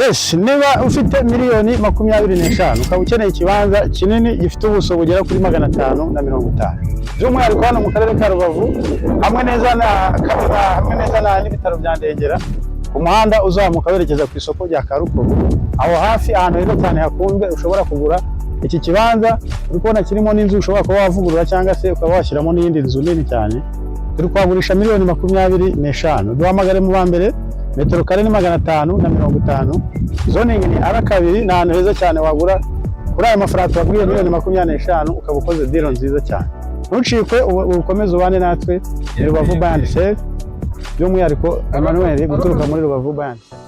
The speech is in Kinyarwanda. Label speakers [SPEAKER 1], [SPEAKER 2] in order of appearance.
[SPEAKER 1] Yes, niba ufite miliyoni 25 ukaba ukeneye ikibanza kinini gifite ubuso bugera kuri 550. By'umwihariko hano mu karere ka Rubavu hamwe neza n'ibitaro bya Ndengera, umuhanda uzamuka werekeza ku isoko rya Karukogo, aho hafi ahantu heza cyane hakunzwe ushobora kugura iki kibanza. Uri kubona kirimo n'inzu ushobora kuba wavugurura cyangwa se ukaba washyiramo n'iyindi nzu nini cyane. Turi kwagurisha miliyoni 25. Duhamagare mu ba mbere, metero kare ni 550. Zoning ni R2, ni ahantu heza cyane wagura kuri aya mafaranga tubabwiye miliyoni 25, ukaba ukoze deal nziza cyane. Ntucikwe, ukomeze ubane natwe. Rubavu Buy and Sell, by'umwihariko Emmanuel guturuka muri Rubavu Buy and Sell.